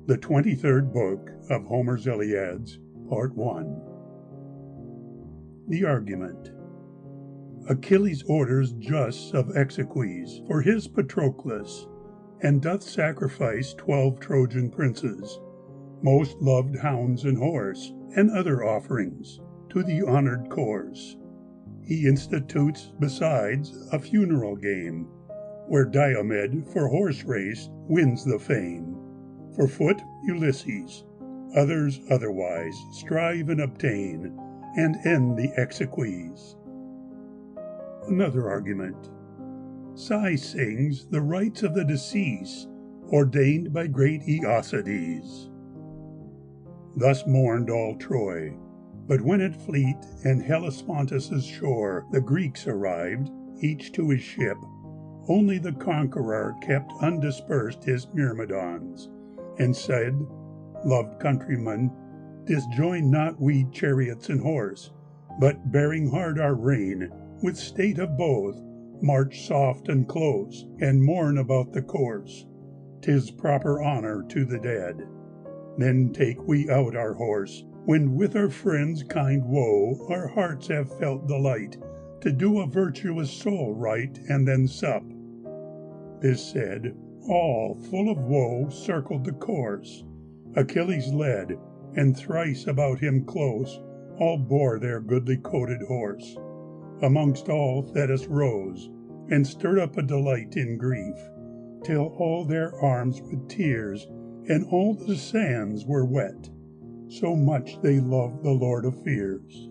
The 23rd Book of Homer's Iliads, Part 1. The Argument. Achilles orders justs of exequies for his Patroclus, and doth sacrifice 12 Trojan princes, most loved hounds and horse, and other offerings, to the honored corse. He institutes, besides, a funeral game, where Diomed for horse race wins the fame. For foot, Ulysses, others otherwise strive and obtain, and end the exequies. Another argument. Sais sings the rites of the deceased, ordained by great Aeacides. Thus mourned all Troy, but when at fleet and Hellespontus' shore the Greeks arrived, each to his ship, only the conqueror kept undispersed his myrmidons, and said, Loved countrymen, disjoin not we chariots and horse, but bearing hard our rein, with state of both, march soft and close, and mourn about the course. 'Tis proper honor to the dead. Then take we out our horse, when with our friends' kind woe our hearts have felt delight, to do a virtuous soul right, and then sup. This said, all, full of woe, circled the course. Achilles led, and thrice about him close all bore their goodly coated horse. Amongst all Thetis rose, and stirred up a delight in grief, till all their arms with tears, and all the sands were wet, so much they loved the Lord of Fears.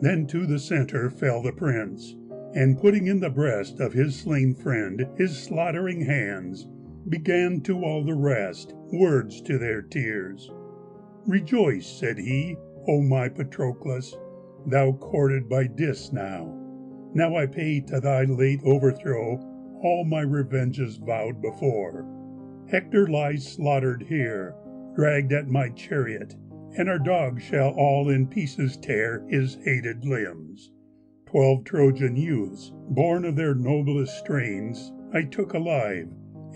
Then to the centre fell the prince, and putting in the breast of his slain friend his slaughtering hands, began to all the rest words to their tears. Rejoice, said he, O my Patroclus, thou courted by Dis now. Now I pay to thy late overthrow all my revenges vowed before. Hector lies slaughtered here, dragged at my chariot, and our dogs shall all in pieces tear his hated limbs. 12 Trojan youths, born of their noblest strains, I took alive,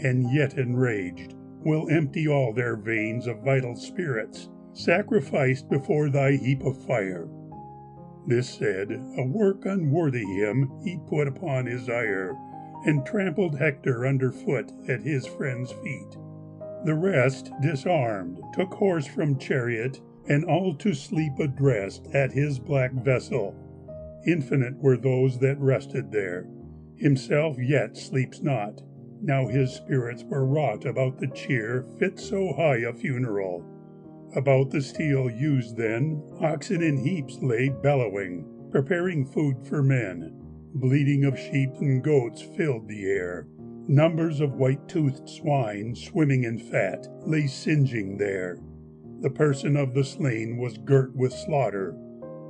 and yet enraged, will empty all their veins of vital spirits, sacrificed before thy heap of fire. This said, a work unworthy him he put upon his ire, and trampled Hector underfoot at his friends' feet. The rest, disarmed, took horse from chariot, and all to sleep addressed at his black vessel. Infinite were those that rested there. Himself yet sleeps not. Now his spirits were wrought about the cheer fit so high a funeral. About the steel used then, oxen in heaps lay bellowing, preparing food for men. Bleating of sheep and goats filled the air. Numbers of white-toothed swine, swimming in fat, lay singeing there. The person of the slain was girt with slaughter.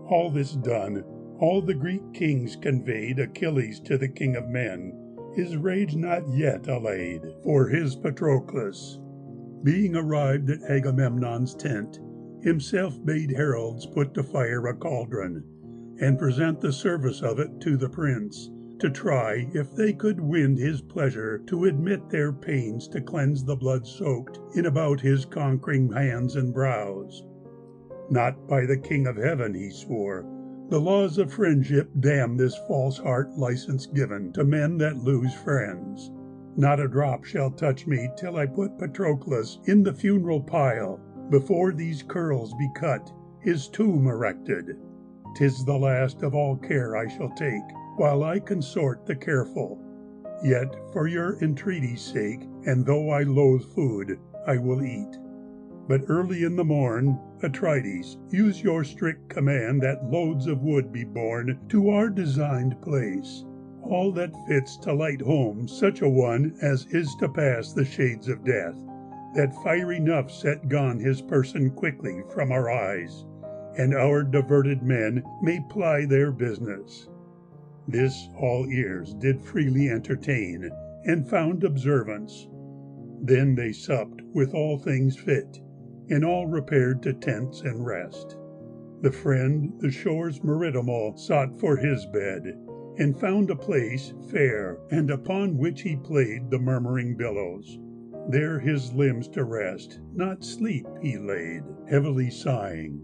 All this done, all the Greek kings conveyed Achilles to the king of men, his rage not yet allayed, for his Patroclus. Being arrived at Agamemnon's tent, himself bade heralds put to fire a cauldron, and present the service of it to the prince, to try if they could win his pleasure to admit their pains to cleanse the blood soaked in about his conquering hands and brows. Not by the King of Heaven, he swore. The laws of friendship damn this false heart license given to men that lose friends. Not a drop shall touch me till I put Patroclus in the funeral pile, before these curls be cut, his tomb erected. 'Tis the last of all care I shall take, while I consort the careful. Yet for your entreaty's sake, and though I loathe food, I will eat. But early in the morn, Atrides, use your strict command that loads of wood be borne to our designed place, all that fits to light home such a one as is to pass the shades of death, that fiery enough set gone his person quickly from our eyes, and our diverted men may ply their business. This all ears did freely entertain, and found observance. Then they supped with all things fit, and all repaired to tents and rest. The friend the shores maritimal sought for his bed, and found a place fair, and upon which he played the murmuring billows. there his limbs to rest, not sleep, he laid, heavily sighing.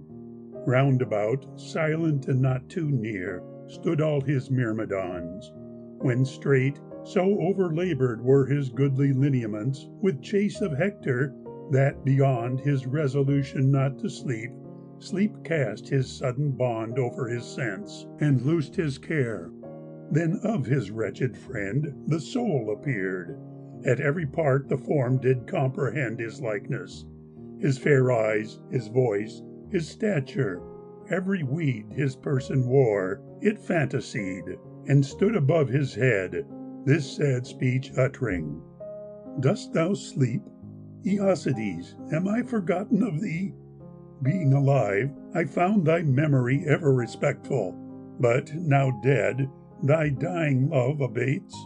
Round about, silent and not too near, stood all his myrmidons, when straight, so overlabored were his goodly lineaments with chase of Hector, that beyond his resolution not to sleep, sleep cast his sudden bond over his sense, and loosed his care. Then of his wretched friend the soul appeared. At every part the form did comprehend his likeness, his fair eyes, his voice, his stature, every weed his person wore, it fantasied, and stood above his head, this sad speech uttering. Dost thou sleep? Aeacides, am I forgotten of thee? Being alive, I found thy memory ever respectful, but now dead, thy dying love abates.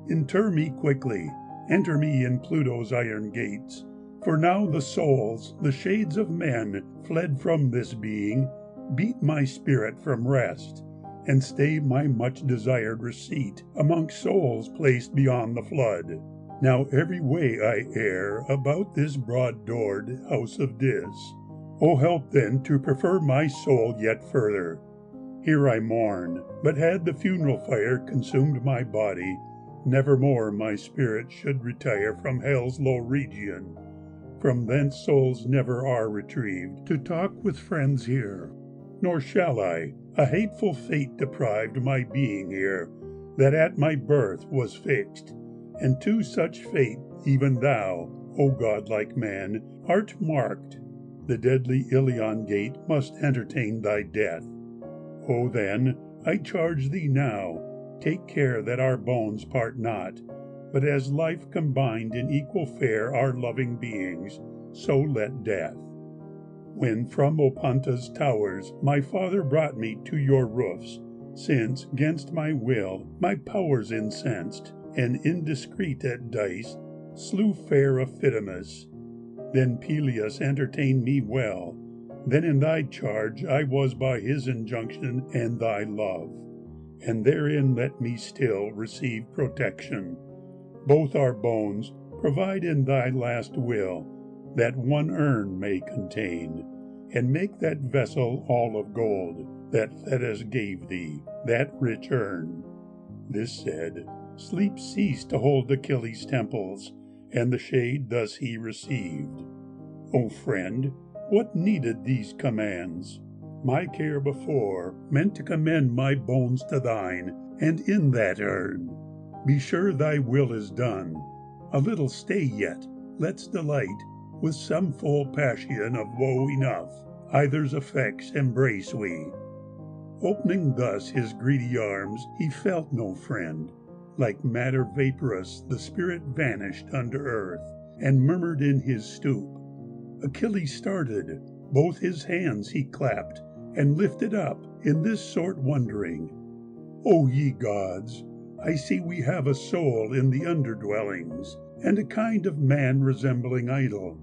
Inter me quickly, enter me in Pluto's iron gates, for now the souls, the shades of men, fled from this being, beat my spirit from rest, and stay my much-desired receipt amongst souls placed beyond the flood. Now every way I err about this broad-doored house of Dis. O help then to prefer my soul yet further. Here I mourn, but had the funeral fire consumed my body, nevermore my spirit should retire from hell's low region. From thence souls never are retrieved to talk with friends here, nor shall I. A hateful fate deprived my being here, that at my birth was fixed, and to such fate even thou, O godlike man, art marked. The deadly Ilion gate must entertain thy death. O then, I charge thee now, take care that our bones part not, but as life combined in equal fare are loving beings, so let death. When from Oponta's towers my father brought me to your roofs, since, 'gainst my will, my powers incensed, and indiscreet at dice, slew fair Ephidamus, then Peleus entertained me well, then in thy charge I was by his injunction and thy love, and therein let me still receive protection. Both our bones provide in thy last will, that one urn may contain, and make that vessel all of gold, that Thetis gave thee, that rich urn. This said, sleep ceased to hold Achilles' temples, and the shade thus he received. O friend, what needed these commands? My care before meant to commend my bones to thine, and in that urn. Be sure thy will is done. A little stay yet, let's delight, with some full passion of woe enough, either's effects embrace we. Opening thus his greedy arms, he felt no friend. Like matter vaporous, the spirit vanished under earth, and murmured in his stoop. Achilles started, both his hands he clapped, and lifted up, in this sort wondering, O ye gods, I see we have a soul in the underdwellings, and a kind of man resembling idol.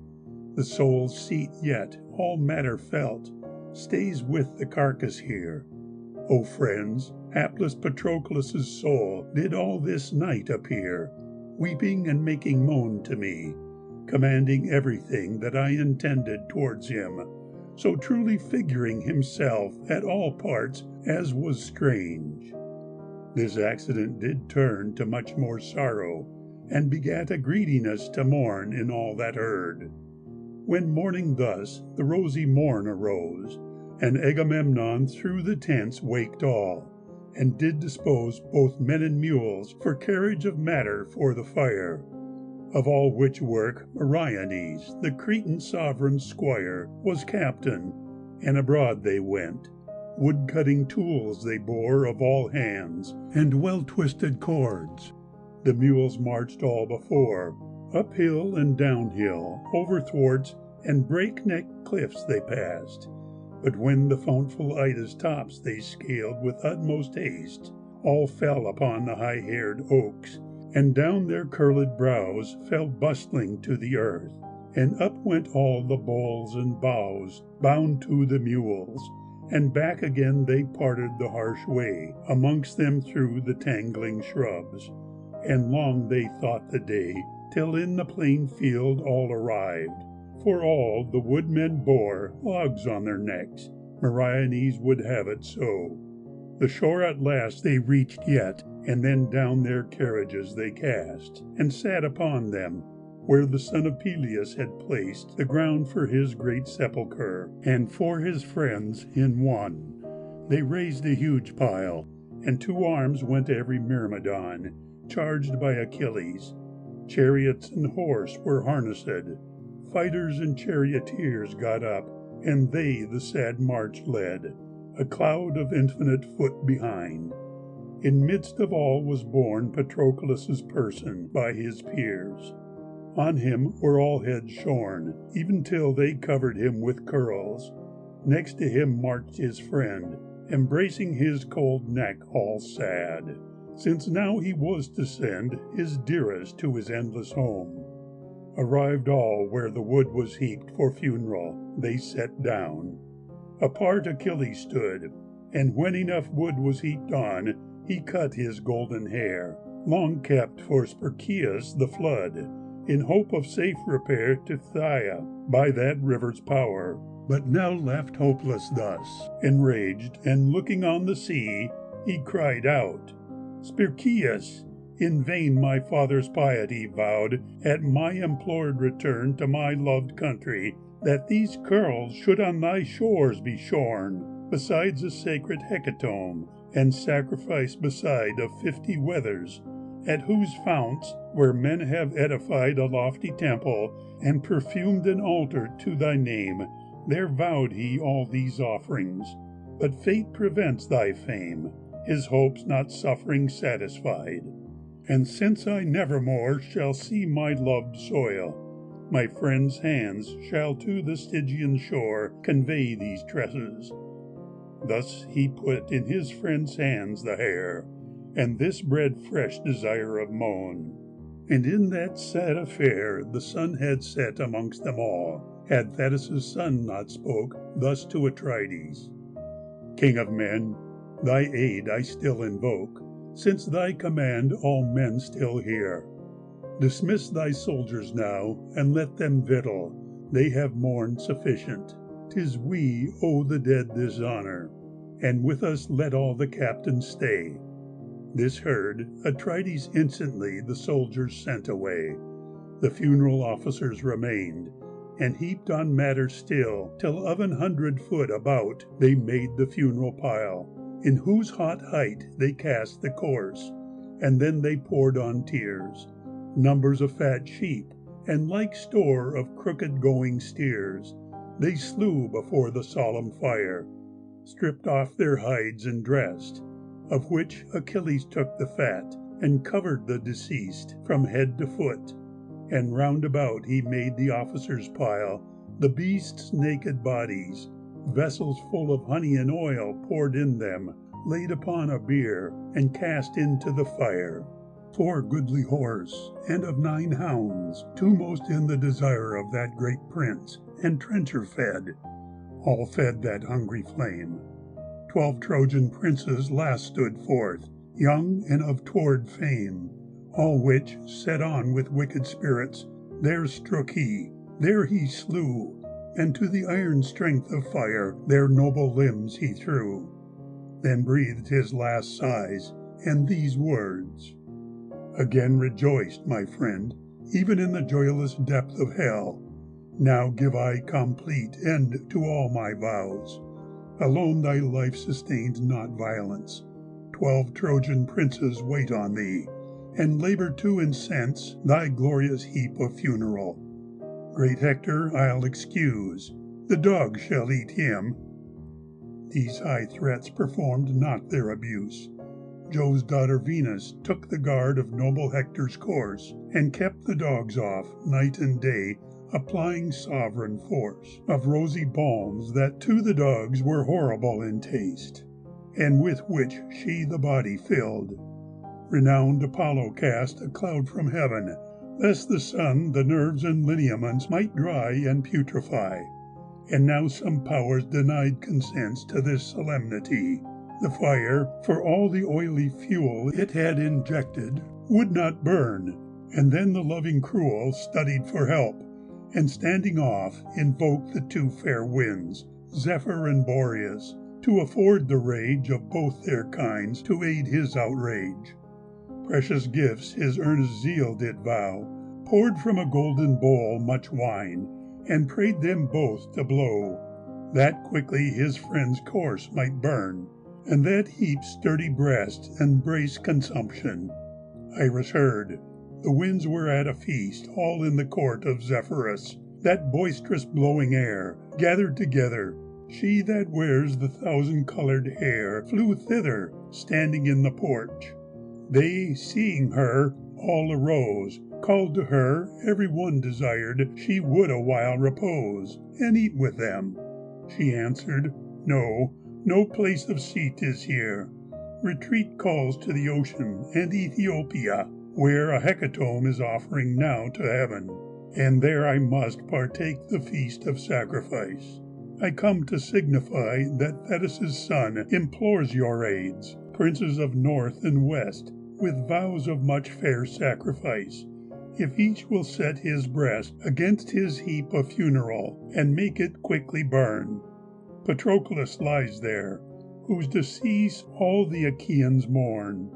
The soul's seat yet, all matter felt, stays with the carcass here. O friends, hapless Patroclus' soul did all this night appear, weeping and making moan to me, commanding everything that I intended towards him, so truly figuring himself at all parts as was strange. This accident did turn to much more sorrow, and begat a greediness to mourn in all that heard. When mourning thus, the rosy morn arose, and Agamemnon through the tents waked all, and did dispose both men and mules for carriage of matter for the fire. Of all which work Meriones, the Cretan sovereign's squire, was captain, and abroad they went. Wood-cutting tools they bore of all hands, and well-twisted cords. The mules marched all before, up-hill and down-hill, over thwarts and breakneck cliffs they passed. But when the fountful Ida's tops they scaled with utmost haste, all fell upon the high-haired oaks, and down their curled brows fell bustling to the earth, and up went all the boles and boughs, bound to the mules, and back again they parted the harsh way, amongst them through the tangling shrubs, and long they thought the day till in the plain field all arrived. For all the woodmen bore logs on their necks, Meriones would have it so. The shore at last they reached yet, and then down their carriages they cast, and sat upon them, where the son of Peleus had placed the ground for his great sepulchre, and for his friends in one. They raised a huge pile, and to arms went every Myrmidon, charged by Achilles. Chariots and horse were harnessed, fighters and charioteers got up, and they the sad march led, a cloud of infinite foot behind. In midst of all was borne Patroclus' person by his peers. On him were all heads shorn, even till they covered him with curls. Next to him marched his friend, embracing his cold neck all sad, since now he was to send his dearest to his endless home. Arrived all where the wood was heaped for funeral, they sat down. Apart Achilles stood, and when enough wood was heaped on, he cut his golden hair, long kept for Spercheius the flood, in hope of safe repair to Phthia by that river's power, but now left hopeless thus, enraged, and looking on the sea, he cried out, Spercheius, in vain my father's piety vowed, at my implored return to my loved country, that these curls should on thy shores be shorn, besides a sacred hecatomb, and sacrifice beside of 50 wethers, at whose founts, where men have edified a lofty temple, and perfumed an altar to thy name, there vowed he all these offerings. But fate prevents thy fame, his hopes not suffering satisfied. And since I nevermore shall see my loved soil, my friend's hands shall to the Stygian shore convey these tresses. Thus he put in his friend's hands the hair, and this bred fresh desire of moan. And in that sad affair the sun had set amongst them all, had Thetis' son not spoke thus to Atrides, King of men, thy aid I still invoke, since thy command all men still hear. Dismiss thy soldiers now, and let them victual, they have mourned sufficient. 'Tis we owe the dead this honour, and with us let all the captains stay. This heard, Atrides instantly the soldiers sent away. The funeral officers remained, and heaped on matter still, till of 100 foot about they made the funeral pile, in whose hot height they cast the corse, and then they poured on tears, numbers of fat sheep, and like store of crooked-going steers, they slew before the solemn fire, stripped off their hides and dressed, of which Achilles took the fat, and covered the deceased from head to foot, and round about he made the officers pile the beasts' naked bodies, vessels full of honey and oil poured in them, laid upon a bier, and cast into the fire. 4 goodly horse, and of 9 hounds, 2 most in the desire of that great prince, and trencher fed. All fed that hungry flame. 12 Trojan princes last stood forth, young and of toward fame, all which, set on with wicked spirits, there strook he, there he slew, and to the iron strength of fire their noble limbs he threw. Then breathed his last sighs, and these words, Again rejoiced, my friend, even in the joyless depth of hell. Now give I complete end to all my vows. Alone thy life sustained not violence. 12 Trojan princes wait on thee, and labour to incense thy glorious heap of funeral. Great Hector I'll excuse, the dogs shall eat him. These high threats performed not their abuse. Jove's daughter Venus took the guard of noble Hector's course, and kept the dogs off night and day, applying sovereign force of rosy balms that to the dogs were horrible in taste, and with which she the body filled. Renowned Apollo cast a cloud from heaven, lest the sun the nerves and lineaments might dry and putrefy, and now some powers denied consents to this solemnity. The fire, for all the oily fuel it had injected, would not burn, And then the loving cruel studied for help, and standing off, invoked the two fair winds, Zephyr and Boreas, to afford the rage of both their kinds to aid his outrage. Precious gifts his earnest zeal did vow, poured from a golden bowl much wine, and prayed them both to blow, that quickly his friend's course might burn, and that heap's sturdy breast embrace consumption. Iris heard. The winds were at a feast, all in the court of Zephyrus, that boisterous blowing air, gathered together. She that wears the 1,000-colored hair flew thither, standing in the porch. They, seeing her, all arose, called to her, every one desired she would a while repose, and eat with them. She answered, No, no place of seat is here. Retreat calls to the ocean and Ethiopia, where a hecatomb is offering now to heaven, and there I must partake the feast of sacrifice. I come to signify that Thetis' son implores your aids, princes of north and west, with vows of much fair sacrifice, if each will set his breast against his heap of funeral, and make it quickly burn. Patroclus lies there, whose decease all the Achaeans mourn.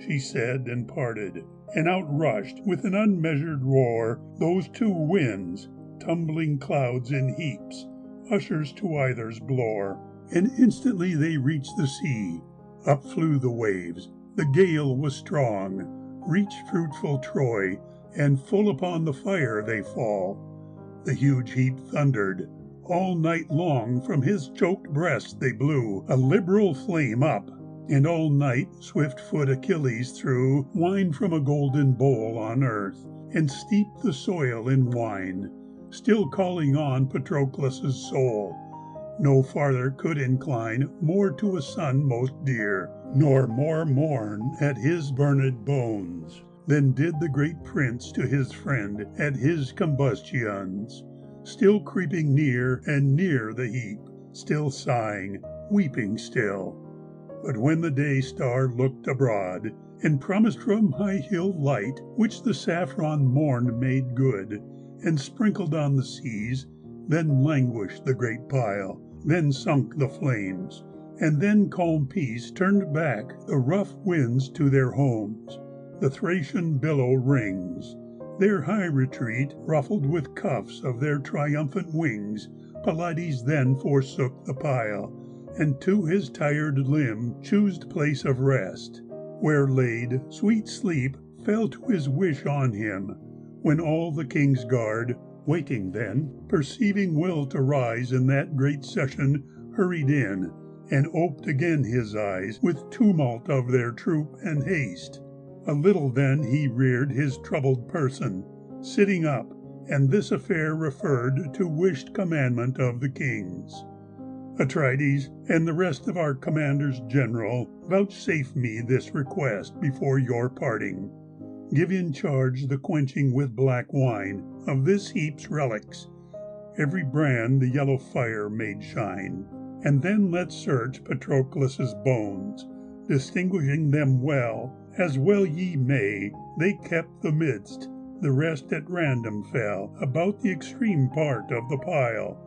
She said and parted, and outrushed with an unmeasured roar those two winds, tumbling clouds in heaps, ushers to either's blore, and instantly they reached the sea. Up flew the waves, the gale was strong, reached fruitful Troy, and full upon the fire they fall. The huge heap thundered, all night long from his choked breast they blew a liberal flame up, and all night swift-foot Achilles threw wine from a golden bowl on earth, and steeped the soil in wine, still calling on Patroclus' soul. No farther could incline more to a son most dear, nor more mourn at his burned bones, than did the great prince to his friend at his combustions, still creeping near and near the heap, still sighing, weeping still. But when the day-star looked abroad, and promised from high hill light, which the saffron morn made good, and sprinkled on the seas, then languished the great pile, then sunk the flames, and then calm peace turned back the rough winds to their homes. The Thracian billow rings, their high retreat ruffled with cuffs of their triumphant wings. Pylades then forsook the pile, and to his tired limb choosed place of rest, where laid sweet sleep fell to his wish on him, when all the king's guard, waking then, perceiving will to rise in that great session, hurried in, and oped again his eyes with tumult of their troop and haste. A little then he reared his troubled person, sitting up, and this affair referred to wished commandment of the kings. Atrides, and the rest of our commanders general, vouchsafe me this request before your parting. Give in charge the quenching with black wine of this heap's relics, every brand the yellow fire made shine, and then let search Patroclus' bones, distinguishing them well, as well ye may. They kept the midst, the rest at random fell about the extreme part of the pile,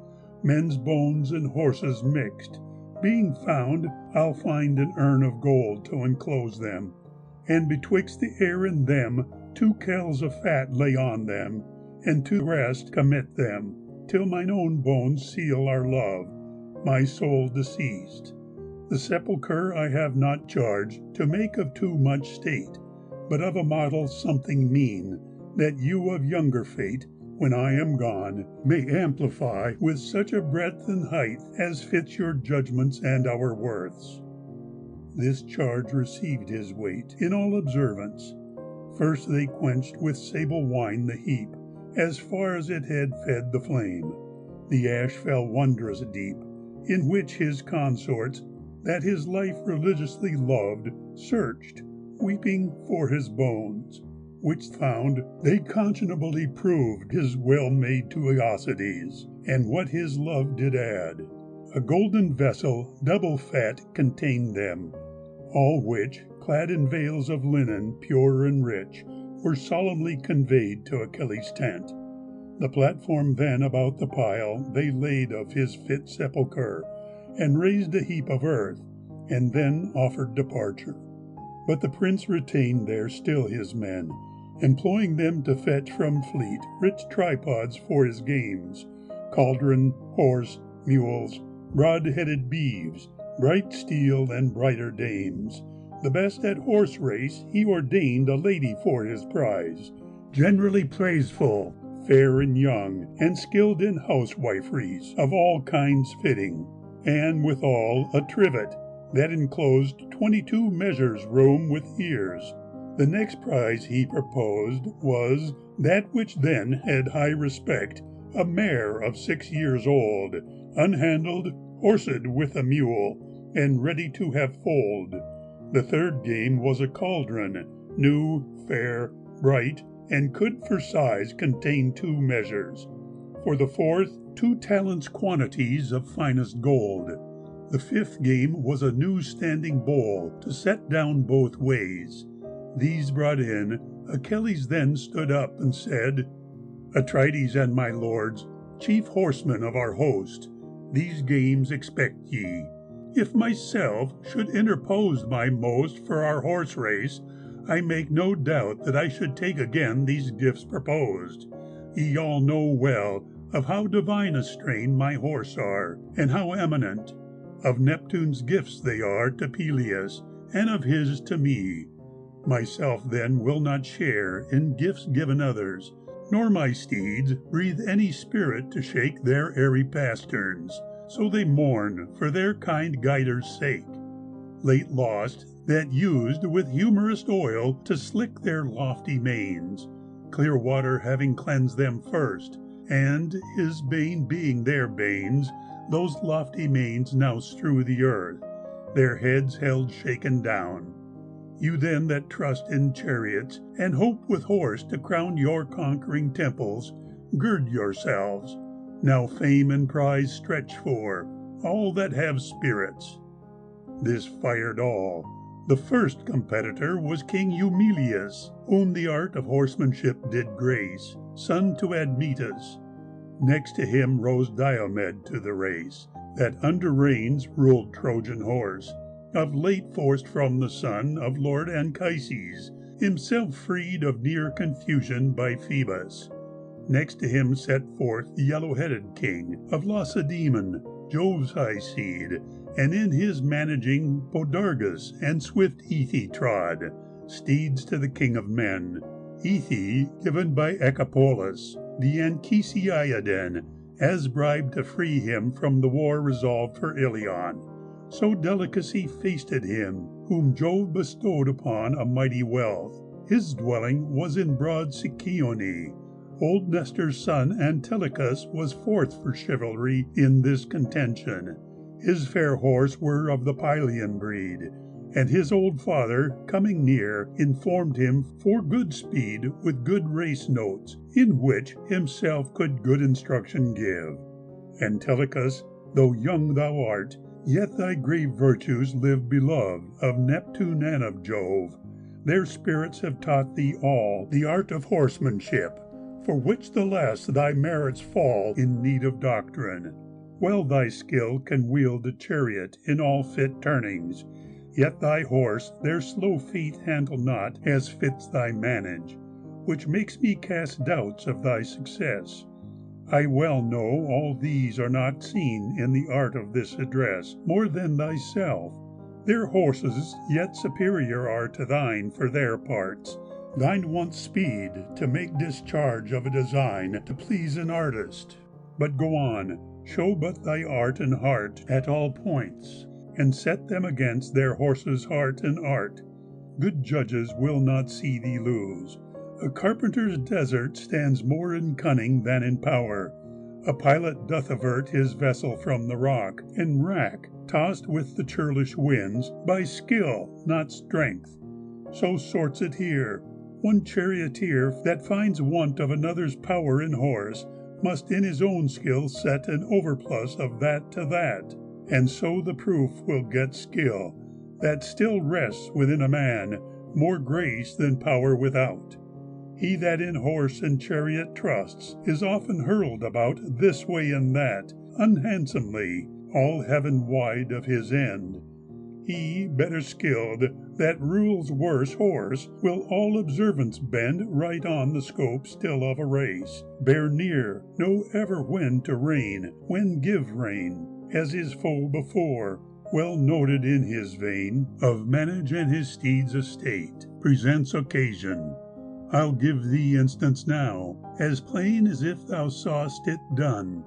men's bones and horses mixed. Being found, I'll find an urn of gold to enclose them, and betwixt the air and them 2 kells of fat lay on them, and to the rest commit them, till mine own bones seal our love, my soul deceased. The sepulchre I have not charged to make of too much state, but of a model something mean, that you of younger fate, when I am gone, may amplify with such a breadth and height as fits your judgments and our worths. This charge received his weight in all observance. First they quenched with sable wine the heap, as far as it had fed the flame. The ash fell wondrous deep, in which his consorts, that his life religiously loved, searched, weeping for his bones, which found, they conscionably proved his well made to Eocides, and what his love did add. A golden vessel, double fat, contained them, all which, clad in veils of linen pure and rich, were solemnly conveyed to Achilles' tent. The platform then about the pile they laid of his fit sepulchre, and raised a heap of earth, and then offered departure. But the prince retained there still his men, employing them to fetch from fleet rich tripods for his games, cauldron, horse, mules, broad-headed beeves, bright steel and brighter dames. The best at horse race he ordained a lady for his prize, generally praiseful, fair and young, and skilled in housewiferys of all kinds fitting, and withal a trivet that enclosed 22 measures room with ears. The next prize he proposed was that which then had high respect, a mare of 6 years old, unhandled, horsed with a mule, and ready to have foaled. The third game was a cauldron, new, fair, bright, and could for size contain 2 measures. For the fourth, 2 talents quantities of finest gold. The fifth game was a new standing bowl to set down both ways. These brought in, Achilles then stood up and said, Atrides and my lords, chief horsemen of our host, these games expect ye. If myself should interpose my most for our horse race, I make no doubt that I should take again these gifts proposed. Ye all know well of how divine a strain my horse are, and how eminent. Of Neptune's gifts they are to Peleus, and of his to me. Myself then will not share in gifts given others, nor my steeds breathe any spirit to shake their airy pasterns, so they mourn for their kind guider's sake. Late lost, that used with humorous oil to slick their lofty manes, clear water having cleansed them first, and his bane being their banes, those lofty manes now strew the earth, their heads held shaken down. You then that trust in chariots, and hope with horse to crown your conquering temples, gird yourselves. Now fame and prize stretch for all that have spirits. This fired all. The first competitor was King Eumelus, whom the art of horsemanship did grace, son to Admetus. Next to him rose Diomed to the race, that under reins ruled Trojan horse, of late forced from the son of Lord Anchises, himself freed of near confusion by Phoebus. Next to him set forth the yellow-headed king of Lacedaemon, Jove's high seed, and in his managing Podargus and swift Ethe trod, steeds to the king of men. Ethe given by Echepolus, the Anchisiaden, as bribe to free him from the war resolved for Ilion. So delicacy feasted him, whom Jove bestowed upon a mighty wealth. His dwelling was in broad Sicyon. Old Nestor's son Antilochus was fourth for chivalry in this contention. His fair horse were of the Pylian breed, and his old father, coming near, informed him for good speed with good race notes, in which himself could good instruction give. Antilochus, though young thou art, yet thy grave virtues live beloved of Neptune and of Jove. Their spirits have taught thee all the art of horsemanship, for which the less thy merits fall in need of doctrine. Well thy skill can wield a chariot in all fit turnings, yet thy horse their slow feet handle not as fits thy manage, which makes me cast doubts of thy success. I well know all these are not seen in the art of this address more than thyself. Their horses yet superior are to thine for their parts. Thine wants speed to make discharge of a design to please an artist. But go on, show but thy art and heart at all points, and set them against their horses' heart and art. Good judges will not see thee lose. A carpenter's desert stands more in cunning than in power. A pilot doth avert his vessel from the rock, and wrack, tossed with the churlish winds, by skill, not strength. So sorts it here. One charioteer that finds want of another's power in horse must in his own skill set an overplus of that to that, and so the proof will get skill, that still rests within a man, more grace than power without. He that in horse and chariot trusts is often hurled about this way and that, unhandsomely, all heaven wide of his end. He, better skilled, that rules worse horse, will all observance bend right on the scope still of a race, bear near, know ever when to rein, when give rein, as his foe before, well noted in his vein, of manage and his steed's estate, presents occasion. I'll give thee instance now, as plain as if thou saw'st it done.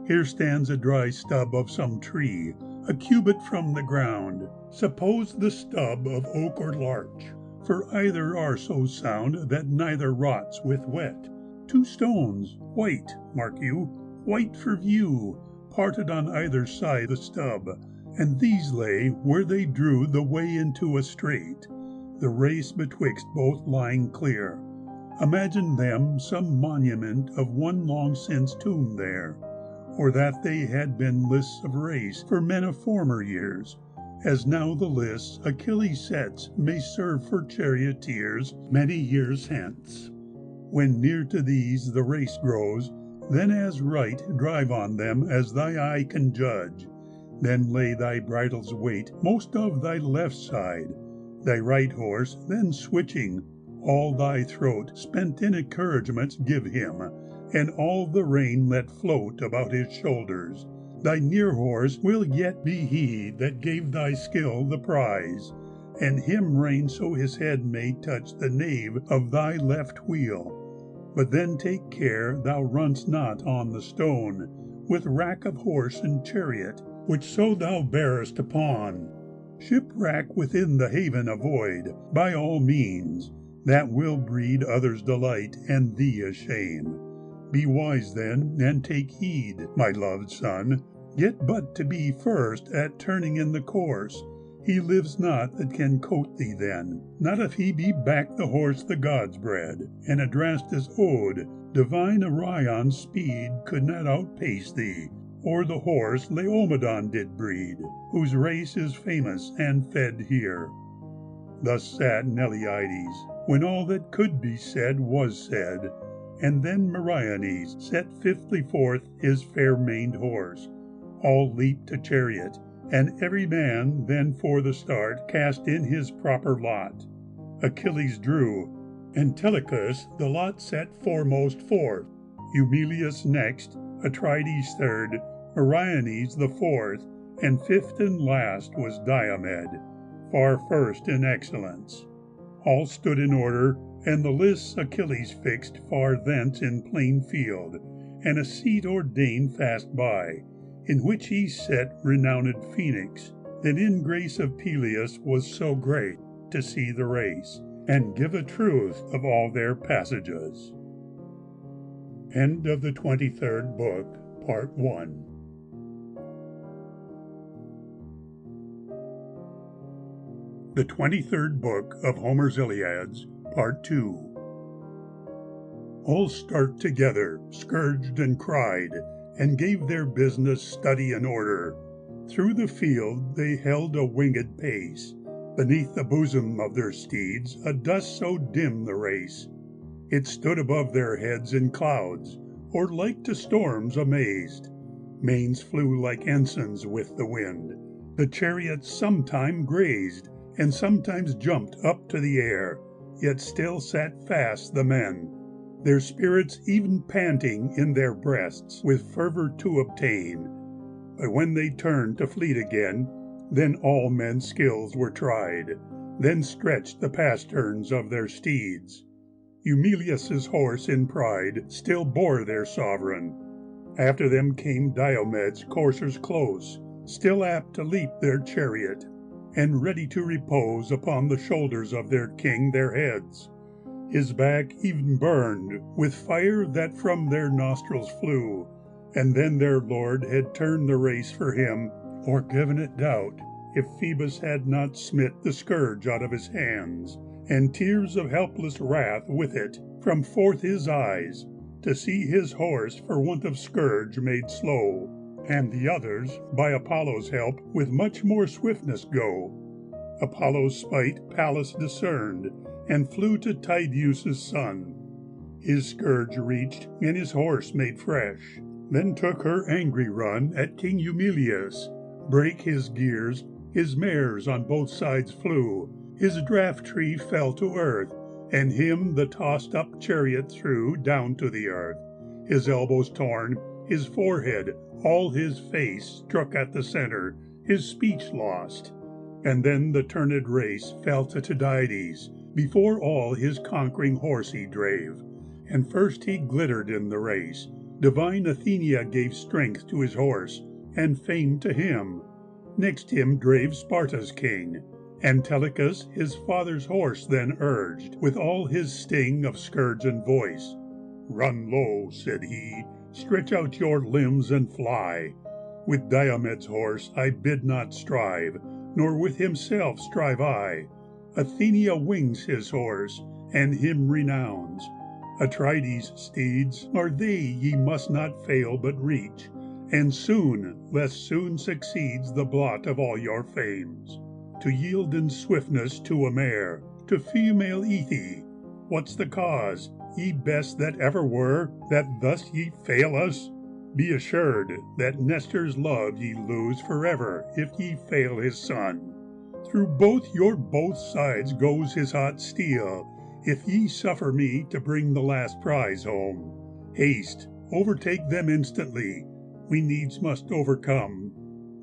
Here stands a dry stub of some tree, a cubit from the ground. Suppose the stub of oak or larch, for either are so sound that neither rots with wet. 2 stones, white, mark you, white for view, parted on either side the stub, and these lay where they drew the way into a straight, the race betwixt both lying clear. Imagine them some monument of one long since tomb there, or that they had been lists of race for men of former years, as now the lists Achilles sets may serve for charioteers many years hence. When near to these the race grows, then as right drive on them as thy eye can judge. Then lay thy bridle's weight most of thy left side, thy right horse then switching, all thy throat spent in encouragements give him, and all the rein let float about his shoulders. Thy near horse will yet be he that gave thy skill the prize, and him rein so his head may touch the nave of thy left wheel. But then take care thou runst not on the stone, with rack of horse and chariot, which so thou bearest upon. Shipwrack within the haven avoid, by all means, that will breed others' delight and thee a shame. Be wise then, and take heed, my loved son. Get but to be first at turning in the course. He lives not that can coat thee then, not if he be back the horse the gods bred, and addressed as ode, divine Orion's speed could not outpace thee, or the horse Laomedon did breed, whose race is famous and fed here. Thus sat Neleides, when all that could be said was said, and then Meriones set fifthly forth his fair-maned horse. All leaped to chariot, and every man then for the start cast in his proper lot. Achilles drew, and Telecus the lot set foremost forth, Eumelus next, Atrides third, Meriones the fourth, and fifth and last was Diomed, far first in excellence. All stood in order, and the lists Achilles fixed far thence in plain field, and a seat ordained fast by, in which he set renowned Phoenix, that in grace of Peleus was so great to see the race, and give a truth of all their passages. End of the 23rd book, Part 1. The 23rd book of Homer's Iliads, Part 2. All start together, scourged and cried, and gave their business study and order. Through the field they held a winged pace, beneath the bosom of their steeds a dust so dim the race. It stood above their heads in clouds, or like to storms amazed. Manes flew like ensigns with the wind. The chariots sometime grazed, and sometimes jumped up to the air, yet still sat fast the men, their spirits even panting in their breasts with fervor to obtain. But when they turned to fleet again, then all men's skills were tried, then stretched the pasterns of their steeds. Eumelus' horse in pride still bore their sovereign. After them came Diomed's coursers close, still apt to leap their chariot, and ready to repose upon the shoulders of their king their heads. His back even burned with fire that from their nostrils flew, and then their lord had turned the race for him, or given it doubt, if Phoebus had not smit the scourge out of his hands, and tears of helpless wrath with it from forth his eyes, to see his horse for want of scourge made slow, and the others, by Apollo's help, with much more swiftness go. Apollo's spite Pallas discerned, and flew to Tydeus' son, His scourge reached, and his horse made fresh, then took her angry run at King Eumelus. Brake his gears, his mares on both sides flew, his draught tree fell to earth, and him the tossed-up chariot threw down to the earth. His elbows torn, his forehead, all his face struck at the centre, his speech lost. And then the turned race fell to Tydides, before all his conquering horse he drave. And first he glittered in the race. Divine Athenia gave strength to his horse, and fame to him. Next him drave Sparta's king. Antilochus his father's horse then urged, with all his sting of scourge and voice. "Run low," said he, "stretch out your limbs and fly. With Diomed's horse I bid not strive, nor with himself strive I. Athenia wings his horse, and him renowns. Atrides' steeds are they ye must not fail but reach, and soon, lest soon succeeds the blot of all your fames. To yield in swiftness to a mare, to female Ethe, what's the cause, ye best that ever were, that thus ye fail us? Be assured that Nestor's love ye lose forever if ye fail his son. Through both your both sides goes his hot steel, if ye suffer me to bring the last prize home. Haste, overtake them instantly, we needs must overcome.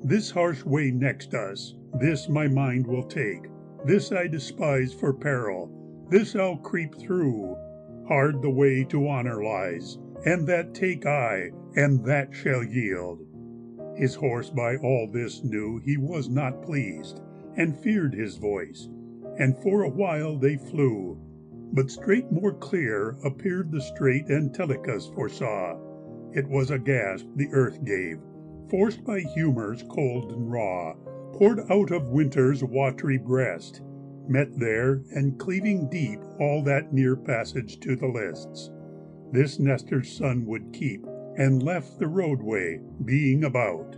This harsh way next us, this my mind will take, this I despise for peril, this I'll creep through. Hard the way to honor lies, and that take I, and that shall yield." His horse by all this knew he was not pleased, and feared his voice, and for a while they flew. But straight more clear appeared the strait Antilochus foresaw. It was a gasp the earth gave, forced by humours cold and raw, poured out of winter's watery breast, met there, and cleaving deep all that near passage to the lists. This Nestor's son would keep, and left the roadway, being about.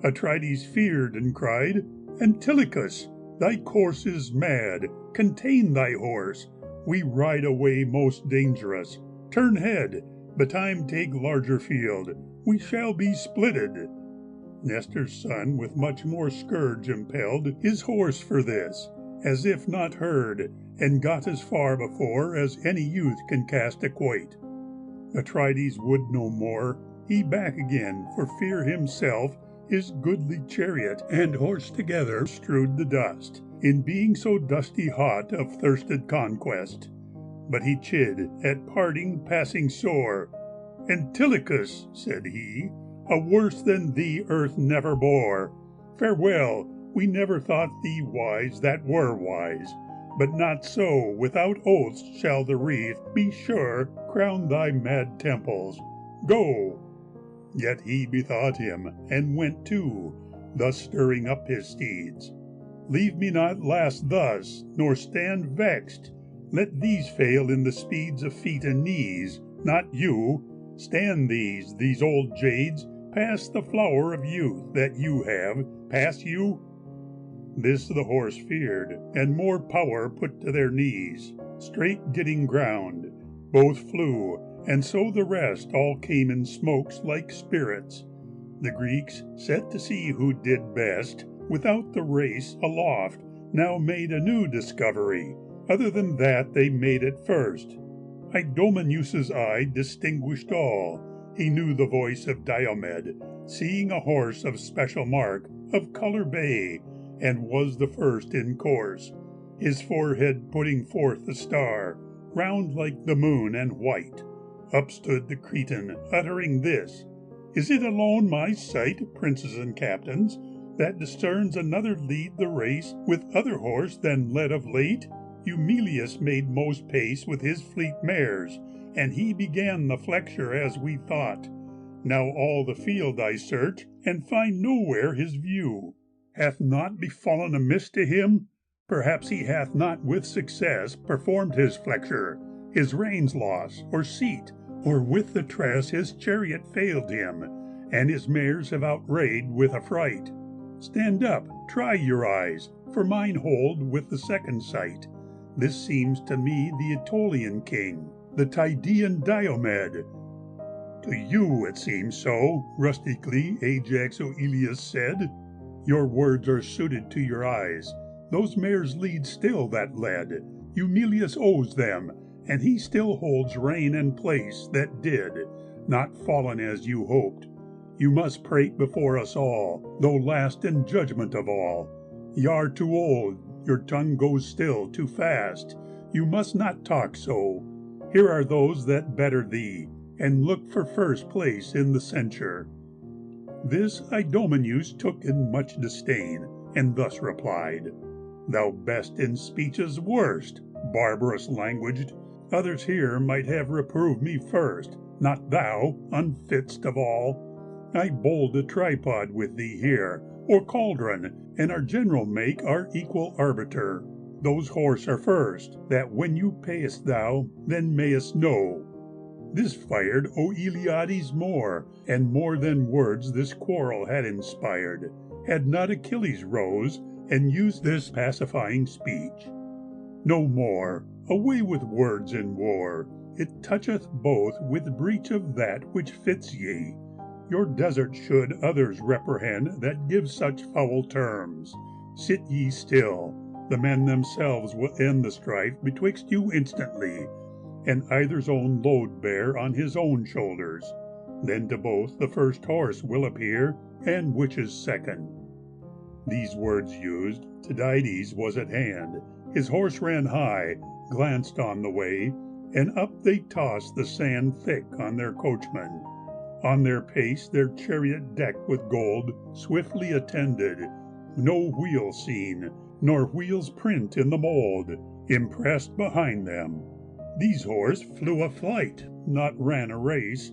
Atrides feared and cried, "Antilochus, thy course is mad, contain thy horse, we ride away most dangerous. Turn head, betime take larger field, we shall be splitted." Nestor's son with much more scourge impelled his horse for this, as if not heard, and got as far before as any youth can cast a quoit. Atrides would no more, he back again, for fear himself his goodly chariot and horse together strewed the dust, in being so dusty hot of thirsted conquest. But he chid, at parting passing sore. "Antilochus," said he, "a worse than thee earth never bore. Farewell, we never thought thee wise that were wise, but not so without oaths shall the wreath, be sure, crown thy mad temples. Go." Yet he bethought him, and went too, thus stirring up his steeds. "Leave me not last thus, nor stand vexed. Let these fail in the speeds of feet and knees, not you. Stand these old jades, pass the flower of youth that you have, pass you." This the horse feared, and more power put to their knees, straight getting ground. Both flew, and so the rest all came in smokes like spirits. The Greeks, set to see who did best, without the race aloft, now made a new discovery, other than that they made at first. Idomeneus's eye distinguished all. He knew the voice of Diomed, seeing a horse of special mark, of colour bay, and was the first in course, his forehead putting forth the star, round like the moon and white. Up stood the Cretan, uttering this, "Is it alone my sight, princes and captains, that discerns another lead the race with other horse than led of late? Eumelus made most pace with his fleet mares, and he began the flexure as we thought. Now all the field I search, and find nowhere his view. Hath naught befallen amiss to him? Perhaps he hath not with success performed his flexure, his reins lost, or seat, or with the tress his chariot failed him, and his mares have outrayed with affright. Stand up, try your eyes, for mine hold with the second sight. This seems to me the Aetolian king. the Tydean Diomed. To you it seems so, rustically Ajax Oileus said. Your words are suited to your eyes. Those mares lead still that led. Eumelus owes them, and he still holds reign and place that did, not fallen as you hoped. You must prate before us all, though last in judgment of all. Ye are too old, your tongue goes still too fast. You must not talk so. Here are those that better thee, and look for first place in the censure. This Idomeneus took in much disdain, and thus replied, Thou best in speeches worst, barbarous languaged. Others here might have reproved me first, not thou, unfitst of all. I bold a tripod with thee here, or cauldron, and our general make our equal arbiter. Those horse are first, that when you payest thou, then mayest know. This fired Oiliades more, and more than words this quarrel had inspired, had not Achilles rose, and used this pacifying speech. No more, away with words in war, it toucheth both with breach of that which fits ye. Your desert should others reprehend that give such foul terms. Sit ye still, the men themselves will end the strife betwixt you instantly, and either's own load bear on his own shoulders. Then to both the first horse will appear, and which is second. These words used, Tydides was at hand. His horse ran high, glanced on the way, and up they tossed the sand thick on their coachman. On their pace their chariot decked with gold swiftly attended, no wheel seen, nor wheel's print in the mould, impressed behind them. These horse flew a flight, not ran a race.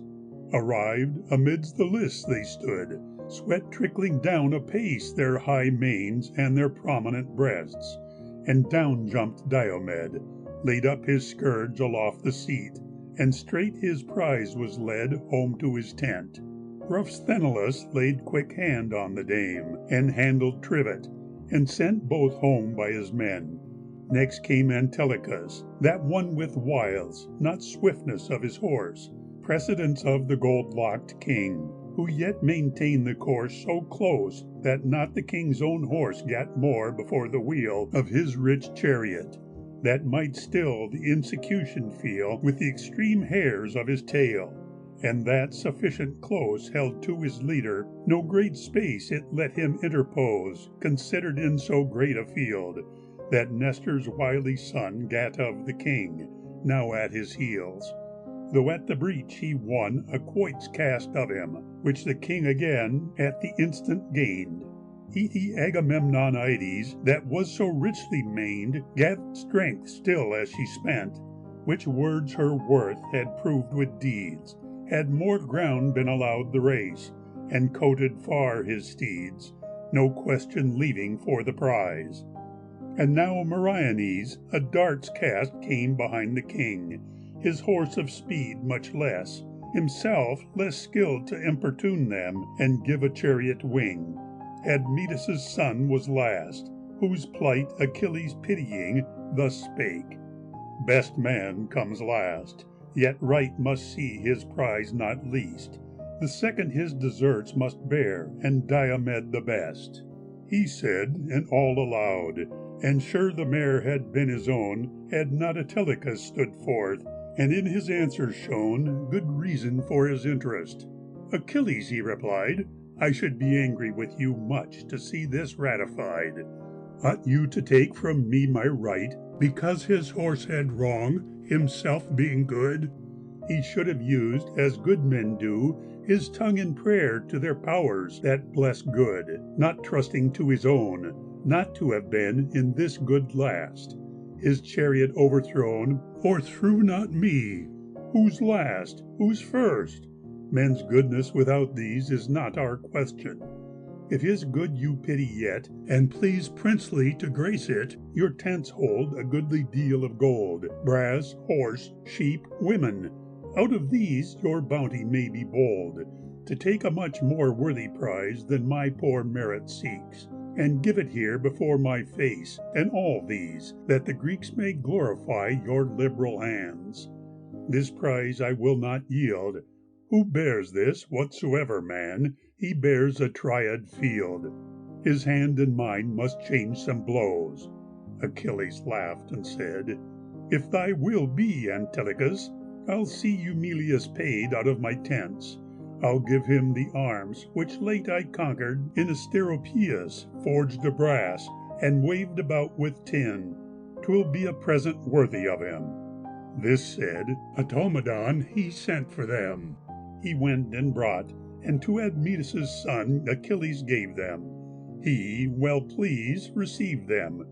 Arrived, amidst the lists they stood, sweat trickling down apace their high manes and their prominent breasts, and down jumped Diomed, laid up his scourge aloft the seat, and straight his prize was led home to his tent. Rough Sthenelus laid quick hand on the dame, and handled trivet, and sent both home by his men. Next came Antilochus, that one with wiles, not swiftness of his horse, precedence of the gold-locked king, who yet maintained the course so close that not the king's own horse gat more before the wheel of his rich chariot, that might still the insecution feel with the extreme hairs of his tail, and that sufficient close held to his leader, no great space it let him interpose, considered in so great a field, that Nestor's wily son gat of the king, now at his heels. Though at the breach he won a quoit's cast of him, which the king again at the instant gained. Eaty Agamemnonides, that was so richly mained, gat strength still as she spent, which words her worth had proved with deeds, had more ground been allowed the race, and coated far his steeds, no question leaving for the prize. And now Meriones, a dart's cast came behind the king, his horse of speed much less, himself less skilled to importune them and give a chariot wing. Admetus' son was last, whose plight Achilles pitying, thus spake, Best man comes last, yet right must see his prize not least. The second his deserts must bear, and Diomed the best. He said, and all allowed, and sure the mare had been his own, had not Antilochus stood forth, and in his answer shown good reason for his interest. Achilles, he replied, I should be angry with you much to see this ratified. Ought you to take from me my right, because his horse had wrong, himself being good? He should have used, as good men do, his tongue in prayer to their powers that bless good, not trusting to his own, not to have been in this good last. His chariot overthrown, o'erthrew not me. Who's last? Who's first? Men's goodness without these is not our question. If his good you pity yet, and please princely to grace it, your tents hold a goodly deal of gold, brass, horse, sheep, women. Out of these your bounty may be bold, to take a much more worthy prize than my poor merit seeks, and give it here before my face, and all these, that the Greeks may glorify your liberal hands. This prize I will not yield. Who bears this, whatsoever man, he bears a triad field. His hand and mine must change some blows. Achilles laughed and said, If thy will be, Antilochus, I'll see Eumelus paid out of my tents. I'll give him the arms which late I conquered in Asteropaeus, forged of brass, and waved about with tin. 'Twill be a present worthy of him. This said, Automedon he sent for them. He went and brought, and to Admetus' son Achilles gave them. He, well pleased, received them.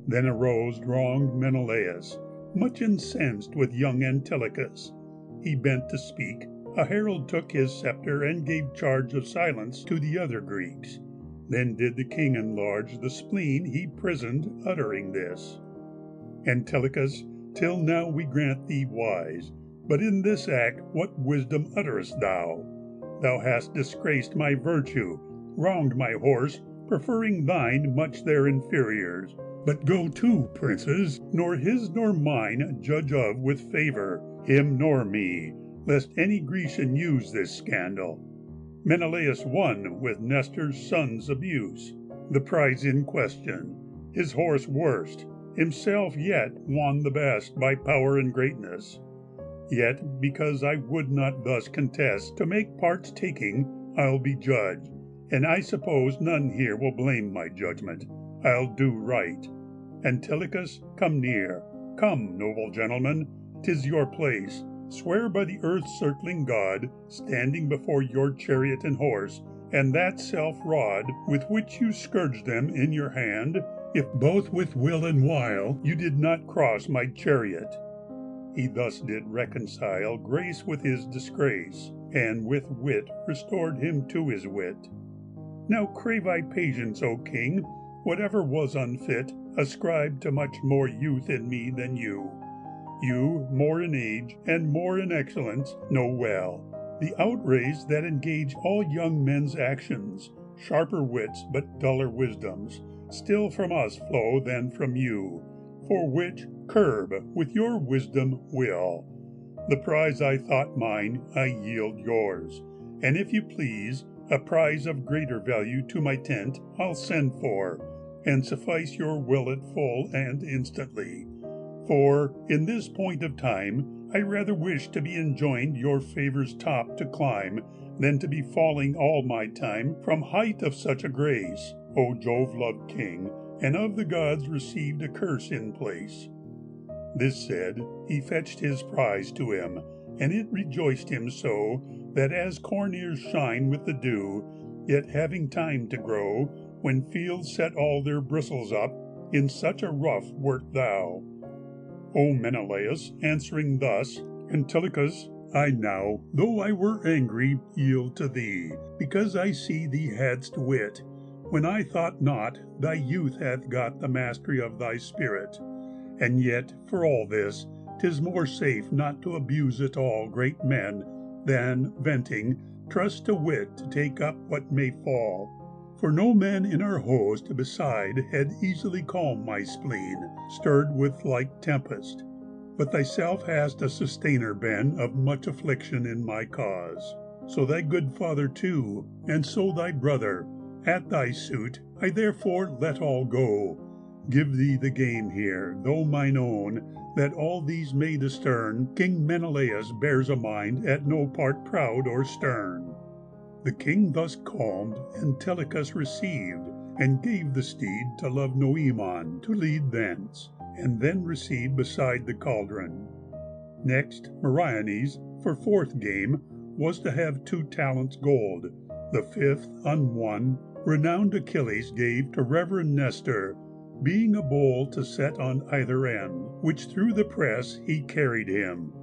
Then arose wronged Menelaus, much incensed with young Antilochus. He bent to speak. A herald took his scepter and gave charge of silence to the other Greeks. Then did the king enlarge the spleen he prisoned, uttering this. Antilochus, till now we grant thee wise, but in this act what wisdom utterest thou? Thou hast disgraced my virtue, wronged my horse, preferring thine much their inferiors. But go to, princes, nor his nor mine judge of with favour, him nor me, lest any Grecian use this scandal. Menelaus won with Nestor's son's abuse, the prize in question, his horse worst, himself yet won the best by power and greatness. Yet, because I would not thus contest to make parts taking, I'll be judge, and I suppose none here will blame my judgment. I'll do right. Antilochus, come near. Come, noble gentlemen, 'tis your place. Swear by the earth-circling god, standing before your chariot and horse, and that self-rod with which you scourged them in your hand, if both with will and wile you did not cross my chariot. He thus did reconcile grace with his disgrace, and with wit restored him to his wit. Now crave I patience, O king, whatever was unfit, ascribed to much more youth in me than you. You, more in age, and more in excellence, know well the outrays that engage all young men's actions, sharper wits but duller wisdoms, still from us flow than from you, for which curb with your wisdom will. The prize I thought mine, I yield yours, and if you please, a prize of greater value to my tent I'll send for, and suffice your will at full and instantly. For, in this point of time, I rather wish to be enjoined your favour's top to climb, than to be falling all my time from height of such a grace, O Jove-loved king, and of the gods received a curse in place. This said, he fetched his prize to him, and it rejoiced him so, that as corn ears shine with the dew, yet having time to grow, when fields set all their bristles up, in such a rough wert thou. O Menelaus, answering thus, Antilochus, I now, though I were angry, yield to thee, because I see thee hadst wit, when I thought not thy youth hath got the mastery of thy spirit. And yet, for all this, 'tis more safe not to abuse at all great men, than, venting, trust to wit to take up what may fall. For no man in our host beside had easily calmed my spleen, stirred with like tempest. But thyself hast a sustainer been of much affliction in my cause. So thy good father too, and so thy brother. At thy suit, I therefore let all go. Give thee the game here, though mine own, that all these may discern King Menelaus bears a mind at no part proud or stern. The king thus calmed, Antilochus received, and gave the steed to loved Noemon to lead thence, and then received beside the cauldron. Next, Meriones, for fourth game, was to have 2 talents gold. The fifth, unwon, renowned Achilles gave to reverend Nestor, being a bowl to set on either end, which through the press he carried him.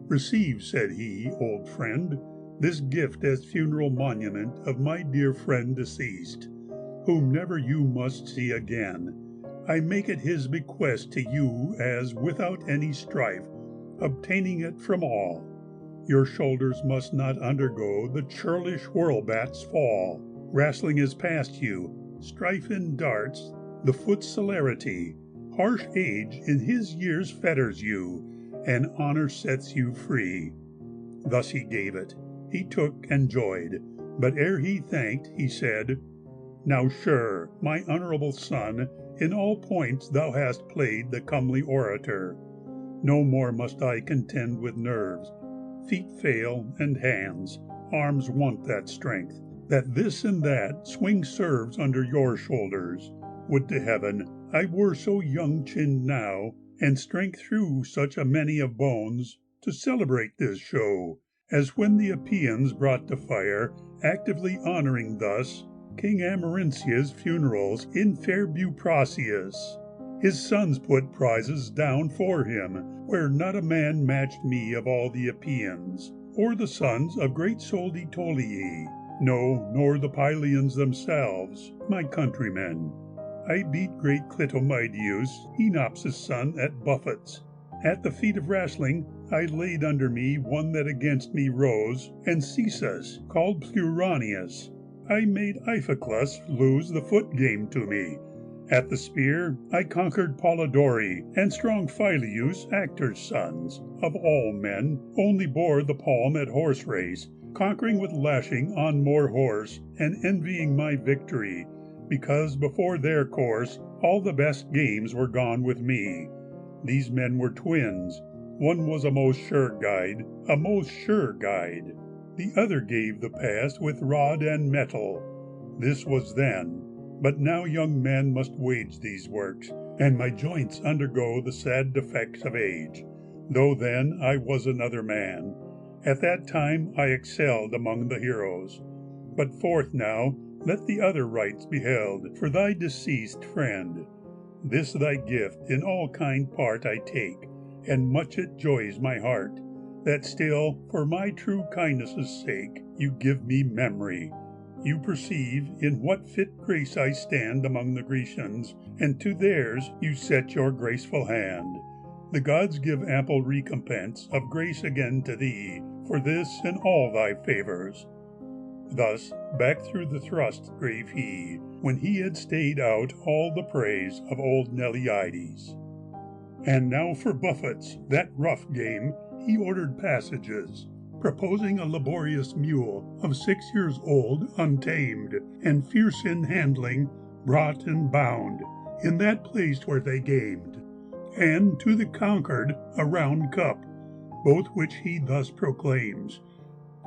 Receive, said he, old friend, this gift as funeral monument of my dear friend deceased, whom never you must see again. I make it his bequest to you as, without any strife, obtaining it from all. Your shoulders must not undergo the churlish whirlbat's fall. Wrestling is past you, strife in darts, the foot's celerity. Harsh age in his years fetters you, and honor sets you free. Thus he gave it. He took and joyed, but ere he thanked, he said, Now sure, my honorable son, in all points thou hast played the comely orator. No more must I contend with nerves. Feet fail, and hands, arms want that strength, that this and that swing serves under your shoulders. Would to heaven I were so young-chinned now, and strength through such a many of bones, to celebrate this show, as when the Achaeans brought to fire, actively honoring thus King Amarynceus' funerals in fair Buprasius. His sons put prizes down for him, where not a man matched me of all the Achaeans, or the sons of great souled Aetolii, no, nor the Pylians themselves, my countrymen. I beat great Clitomydeus, Enops' son, at buffets. At the feat of wrestling I laid under me one that against me rose, and Cesus, called Pleuronius. I made Iphiclus lose the foot game to me. At the spear I conquered Polydori, and strong Phyleus, Actor's sons, of all men, only bore the palm at horse race, conquering with lashing on more horse, and envying my victory, because before their course all the best games were gone with me. These men were twins. One was a most sure guide, The other gave the pass with rod and metal. This was then. But now young men must wage these works, and my joints undergo the sad defects of age. Though then I was another man. At that time I excelled among the heroes. But forth now, let the other rites be held for thy deceased friend. This thy gift in all kind part I take, and much it joys my heart, that still, for my true kindness' sake, you give me memory. You perceive in what fit grace I stand among the Grecians, and to theirs you set your graceful hand. The gods give ample recompense of grace again to thee, for this and all thy favors. Thus back through the thrust drave he, when he had stayed out all the praise of old Neleides. And now for buffets, that rough game, he ordered passages, proposing a laborious mule of 6 years old, untamed, and fierce in handling, brought and bound, in that place where they gamed, and to the conquered a round cup, both which he thus proclaims,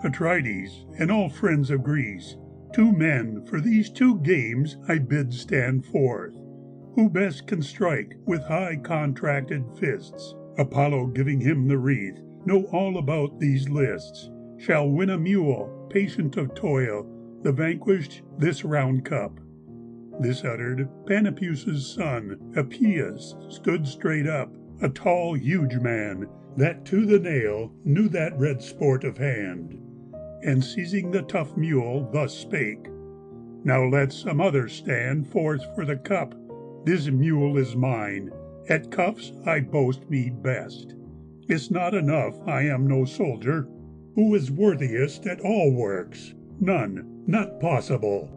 Atrides, and all friends of Greece, 2 men for these 2 games I bid stand forth, who best can strike with high contracted fists, Apollo giving him the wreath, know all about these lists, shall win a mule, patient of toil, the vanquished this round cup. This uttered, Panopeus' son, Epeius, stood straight up, a tall, huge man, that to the nail knew that red sport of hand, and seizing the tough mule thus spake, Now let some other stand forth for the cup. This mule is mine, at cuffs I boast me best. It's not enough I am no soldier. Who is worthiest at all works? None, not possible.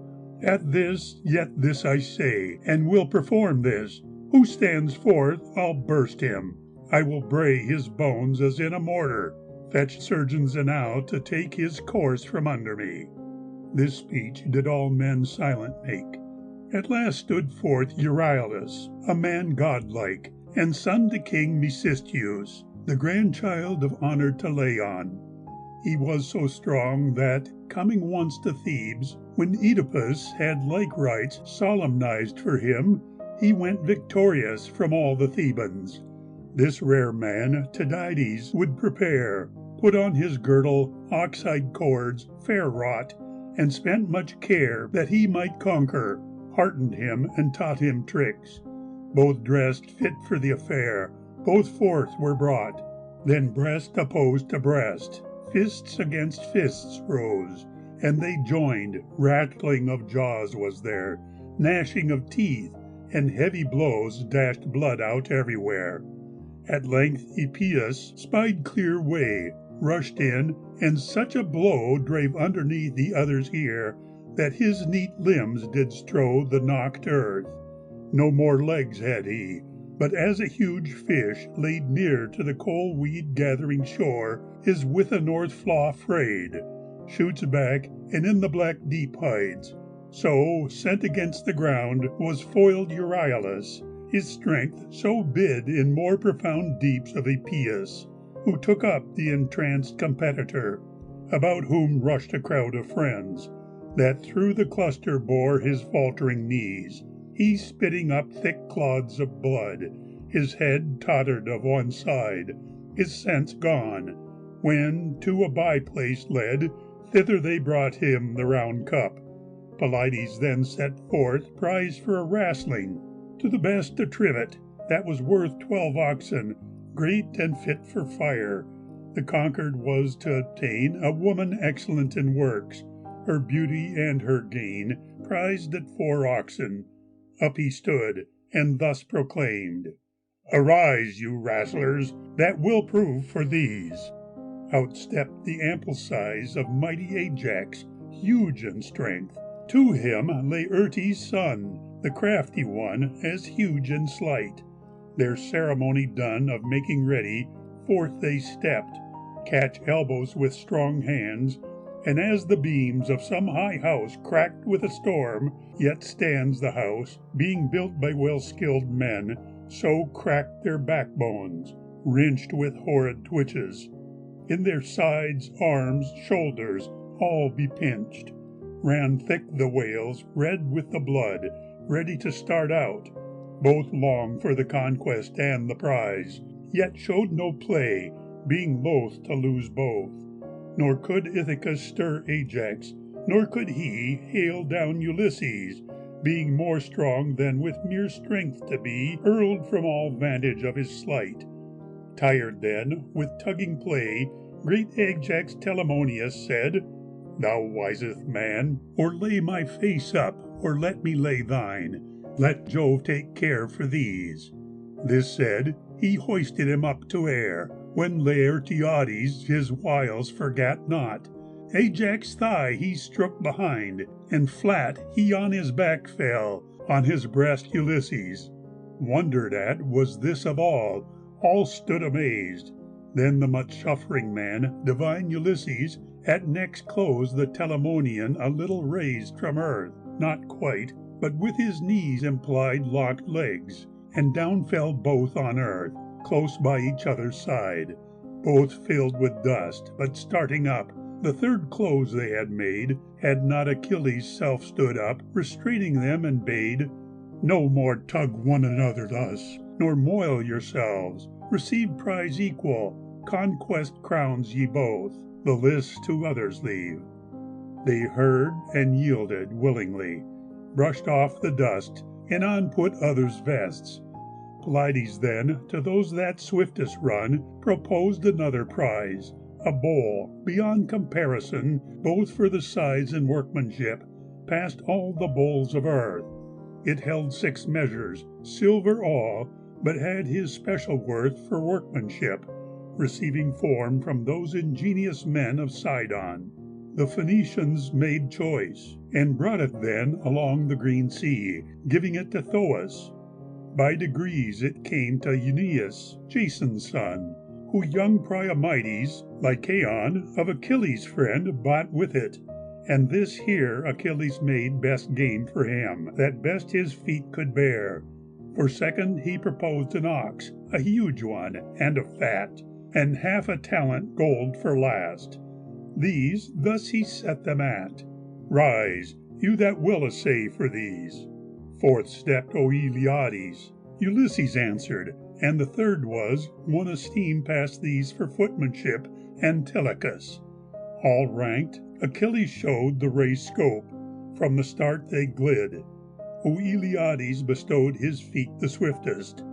At this, yet this I say, and will perform this. Who stands forth, I'll burst him. I will bray his bones as in a mortar. Fetch surgeons enow to take his course from under me. This speech did all men silent make. At last stood forth Euryalus, a man godlike, and son to King Mecisteus, the grandchild of honored Teleon. He was so strong that, coming once to Thebes, when Oedipus had like rites solemnized for him, he went victorious from all the Thebans. This rare man Tydides would prepare, put on his girdle ox-hide cords, fair wrought, and spent much care that he might conquer, heartened him and taught him tricks. Both dressed fit for the affair, both forth were brought, then breast opposed to breast, fists against fists rose, and they joined, rattling of jaws was there, gnashing of teeth, and heavy blows dashed blood out everywhere. At length Epeius spied clear way, rushed in, and such a blow drave underneath the other's ear, that his neat limbs did strow the knocked earth. No more legs had he, But as a huge fish laid near to the coal weed gathering shore is with a north flaw frayed, shoots back and in the black deep hides, so sent against the ground was foiled Euryalus, his strength so bid in more profound deeps of Aepeus, who took up the entranced competitor, about whom rushed a crowd of friends, that through the cluster bore his faltering knees, he spitting up thick clods of blood, his head tottered of one side, his sense gone, when, to a by-place led, thither they brought him the round cup. Pelides then set forth prize for a wrastling, to the best a trivet, that was worth 12 oxen, great and fit for fire. The conquered was to obtain a woman excellent in works, her beauty and her gain prized at 4 oxen. Up he stood, and thus proclaimed, "Arise, you wrestlers, that will prove for these." Outstepped the ample size of mighty Ajax, huge in strength. To him Laertes' son, the crafty one, as huge and slight. Their ceremony done of making ready, forth they stepped, catch elbows with strong hands, and as the beams of some high house cracked with a storm, yet stands the house, being built by well-skilled men, so cracked their backbones, wrenched with horrid twitches. In their sides, arms, shoulders, all bepinched, ran thick the wails, red with the blood, ready to start out. Both longed for the conquest and the prize, yet showed no play, being loath to lose both. Nor could Ithacus stir Ajax, nor could he hail down Ulysses, being more strong than with mere strength to be hurled from all vantage of his sleight. Tired then, with tugging play, great Ajax Telamonius said, "Thou wisest man, or lay my face up, or let me lay thine. Let Jove take care for these." This said, he hoisted him up to air, when Laertiades his wiles forgat not. Ajax' thigh he struck behind, and flat he on his back fell, on his breast Ulysses. Wondered at was this of all stood amazed. Then the much suffering man, divine Ulysses, at neck's close the Telamonian a little raised from earth, not quite, but with his knees implied locked legs, and down fell both on earth, close by each other's side, both filled with dust, but starting up, the third close they had made, had not Achilles' self stood up, restraining them, and bade, "No more tug one another thus, nor moil yourselves, receive prize equal, conquest crowns ye both, the list to others leave." They heard and yielded willingly, brushed off the dust, and on put others' vests. Pelides then, to those that swiftest run, proposed another prize, a bowl, beyond comparison, both for the size and workmanship, past all the bowls of earth. It held 6 measures, silver all, but had his special worth for workmanship, receiving form from those ingenious men of Sidon. The Phoenicians made choice, and brought it then along the green sea, giving it to Thoas. By degrees it came to Euneus, Jason's son, who young Priamides, Lycaon, of Achilles' friend, bought with it. And this here Achilles made best game for him, that best his feet could bear. For second he proposed an ox, a huge one, and a fat, and half a talent gold for last. These thus he set them at. "Rise, you that will assay for these." Forth stepped Iliades. Ulysses answered, and the third was, one esteem past these for footmanship, Antilochus. All ranked, Achilles showed the race scope. From the start they glid. Iliades bestowed his feet the swiftest.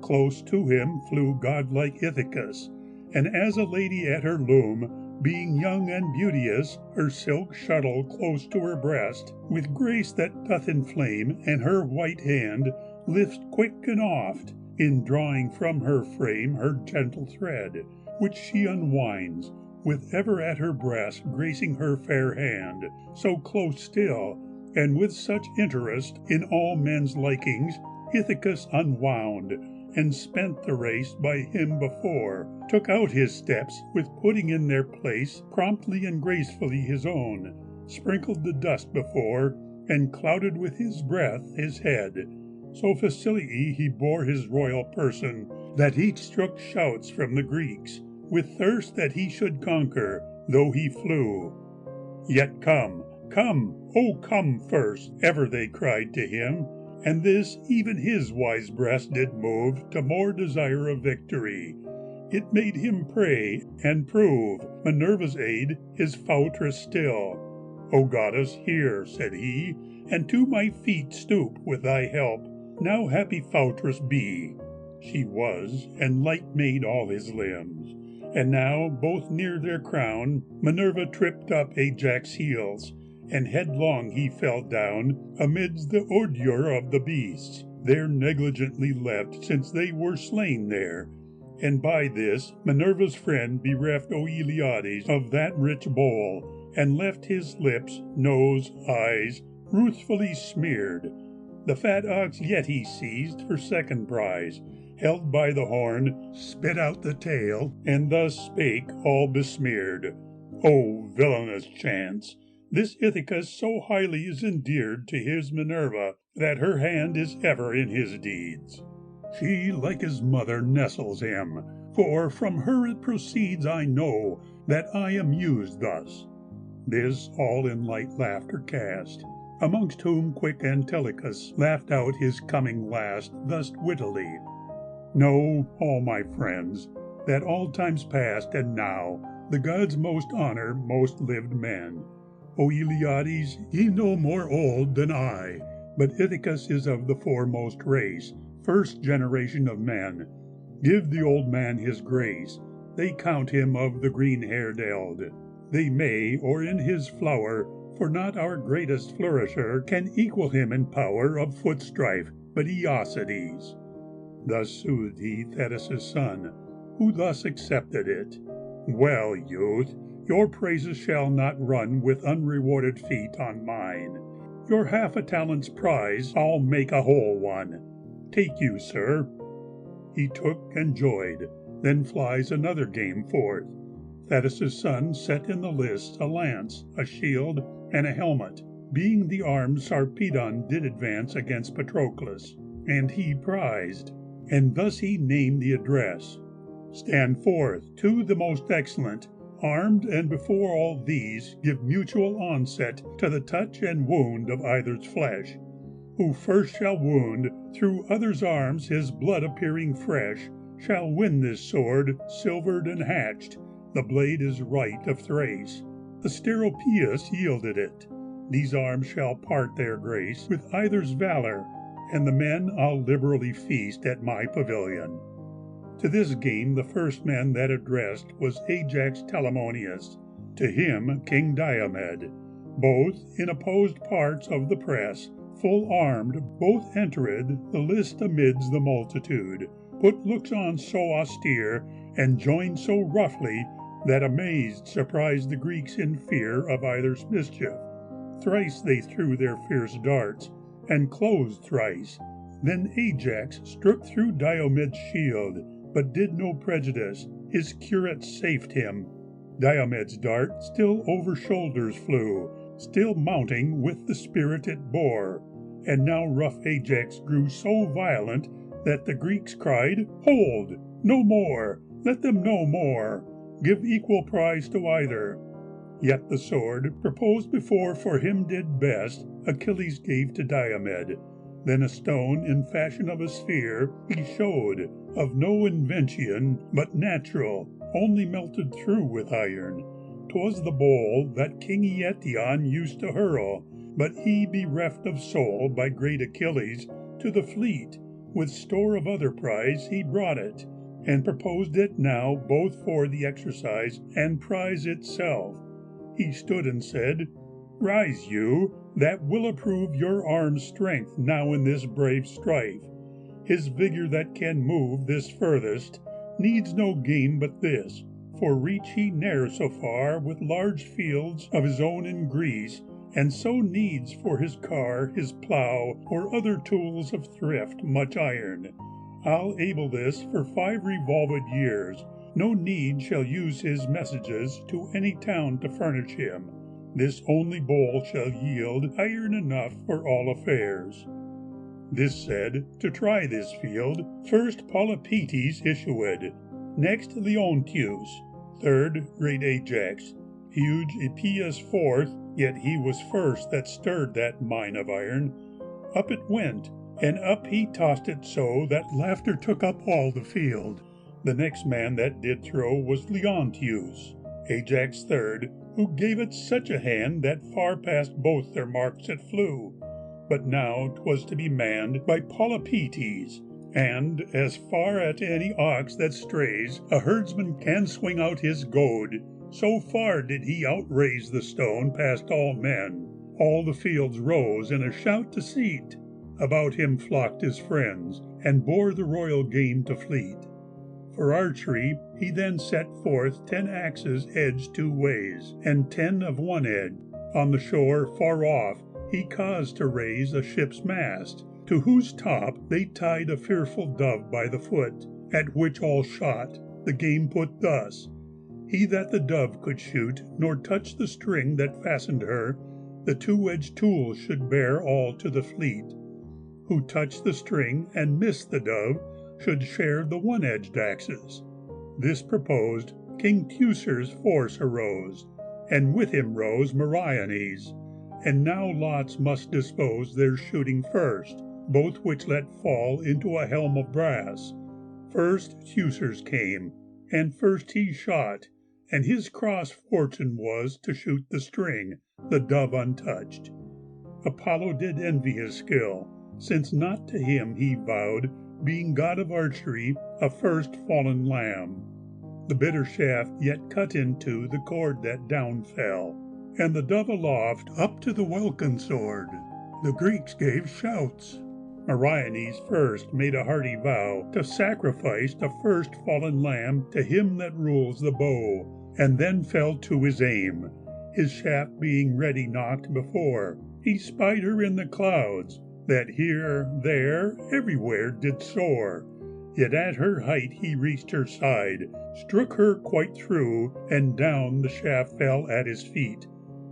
Close to him flew godlike Ithacus, and as a lady at her loom, being young and beauteous, her silk shuttle close to her breast, with grace that doth inflame, and her white hand lifts quick and oft, in drawing from her frame her gentle thread, which she unwinds, with ever at her breast gracing her fair hand, so close still, and with such interest in all men's likings, Ithacus unwound, and spent the race by him before, took out his steps with putting in their place promptly and gracefully his own, sprinkled the dust before, and clouded with his breath his head. So facilely he bore his royal person, that each struck shouts from the Greeks, with thirst that he should conquer, though he flew. Yet come, come, oh come first, ever they cried to him, and this even his wise breast did move to more desire of victory. It made him pray and prove Minerva's aid his foutress still. O goddess, hear, said he, and to my feet stoop with thy help. Now happy foutress be. She was, and light made all his limbs. And now, both near their crown, Minerva tripped up Ajax' heels, and headlong he fell down amidst the ordure of the beasts, there negligently left, since they were slain there. And by this Minerva's friend bereft Iliad of that rich bowl, and left his lips, nose, eyes, ruthfully smeared. The fat ox yet he seized for second prize, held by the horn, spit out the tail, and thus spake all besmeared. O villainous chance! This Ithacus so highly is endeared to his Minerva, that her hand is ever in his deeds. She, like his mother, nestles him, for from her it proceeds I know that I am used thus. This all in light laughter cast, amongst whom quick Antilochus laughed out his coming last thus wittily. Know, all my friends, that all times past and now the gods most honor most lived men. O Iliades, ye no more old than I, but Ithacus is of the foremost race, first generation of men. Give the old man his grace, they count him of the green-haired eld. They may, or in his flower, for not our greatest flourisher can equal him in power of foot strife, but Aeacides. Thus soothed he Thetis' son, who thus accepted it. Well, youth, your praises shall not run with unrewarded feet on mine. Your half a talent's prize I'll make a whole one. Take you, sir. He took and joyed. Then flies another game forth. Thetis' son set in the lists a lance, a shield, and a helmet, being the arms Sarpedon did advance against Patroclus, and he prized. And thus he named the address. Stand forth, two the most excellent, armed, and before all these give mutual onset to the touch and wound of either's flesh. Who first shall wound, through other's arms his blood appearing fresh, shall win this sword, silvered and hatched. The blade is right of Thrace. The Steropaeus yielded it. These arms shall part their grace with either's valor, and the men I'll liberally feast at my pavilion. To this game the first man that addressed was Ajax Telamonius, to him King Diomed. Both, in opposed parts of the press, full armed, both entered the list amidst the multitude, put looks on so austere, and joined so roughly, that amazed surprised the Greeks in fear of either's mischief. Thrice they threw their fierce darts, and closed thrice. Then Ajax struck through Diomed's shield, but did no prejudice, his curate safed him. Diomed's dart still over shoulders flew, still mounting with the spirit it bore. And now rough Ajax grew so violent, that the Greeks cried, Hold! No more! Let them no more! Give equal prize to either. Yet the sword, proposed before for him did best, Achilles gave to Diomed. Then a stone in fashion of a sphere he showed, of no invention, but natural, only melted through with iron. 'Twas the bowl that King Eetion used to hurl, but he, bereft of soul by great Achilles, to the fleet, with store of other prize he brought it, and proposed it now both for the exercise and prize itself. He stood and said, Rise you, that will approve your arm's strength now in this brave strife. His vigor that can move this furthest needs no gain but this, for reach he ne'er so far with large fields of his own in Greece, and so needs for his car, his plough, or other tools of thrift much iron. I'll able this for 5 revolved years. No need shall use his messages to any town to furnish him. This only bowl shall yield iron enough for all affairs. This said, to try this field, first Polypoetes issued, next Leonteus, third great Ajax, huge Epeius fourth, yet he was first that stirred that mine of iron. Up it went, and up he tossed it so that laughter took up all the field. The next man that did throw was Leonteus, Ajax third, who gave it such a hand that far past both their marks it flew. But now 'twas to be manned by Polypoetes, and as far at any ox that strays a herdsman can swing out his goad, so far did he outraise the stone past all men. All the fields rose in a shout to seat. About him flocked his friends, and bore the royal game to fleet. For archery he then set forth 10 axes edged 2 ways, and 10 of one edge. On the shore far off he caused to raise a ship's mast, to whose top they tied a fearful dove by the foot, at which all shot. The game put thus: he that the dove could shoot, nor touch the string that fastened her, the 2-edged tool should bear all to the fleet. Who touched the string and missed the dove should share the 1-edged axes. This proposed, King Teucer's force arose, and with him rose Meriones. And now lots must dispose their shooting first, both which let fall into a helm of brass. First Teucer's came, and first he shot, and his cross fortune was to shoot the string, the dove untouched. Apollo did envy his skill, since not to him he vowed, being god of archery, a first fallen lamb. The bitter shaft yet cut into the cord that down fell, and the dove aloft up to the welkin soared. The Greeks gave shouts. Meriones first made a hearty vow to sacrifice the first fallen lamb to him that rules the bow, and then fell to his aim. His shaft being ready knocked before, he spied her in the clouds, that here, there, everywhere did soar. Yet at her height he reached her side, struck her quite through, and down the shaft fell at his feet.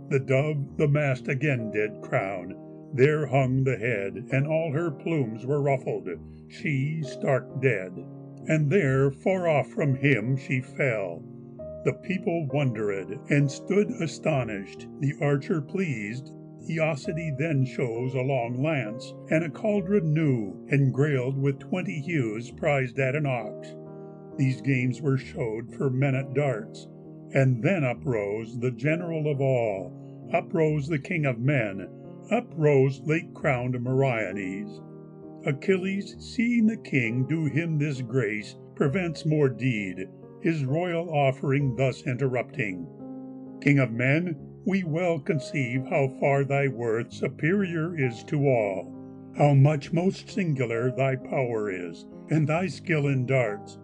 The dove the mast again did crown, there hung the head, and all her plumes were ruffled, she stark dead. And there far off from him she fell. The people wondered, and stood astonished, the archer pleased. Eocide then shows a long lance, and a cauldron new, engrailed with 20 hues prized at an ox. These games were showed for men at darts, and then uprose the general of all, uprose the king of men, uprose late-crowned Meriones. Achilles, seeing the king do him this grace, prevents more deed, his royal offering thus interrupting. King of men, we well conceive how far thy worth superior is to all, how much most singular thy power is, and thy skill in darts.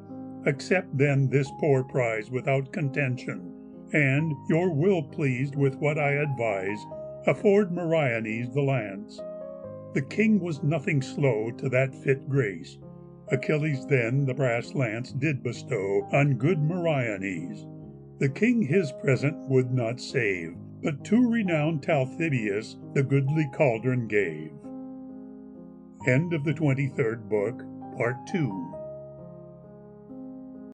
Accept then this poor prize without contention, and, your will pleased with what I advise, afford Meriones the lance. The king was nothing slow to that fit grace. Achilles then the brass lance did bestow on good Meriones. The king his present would not save, but to renowned Talthybius the goodly cauldron gave. End of the 23rd book, Part 2.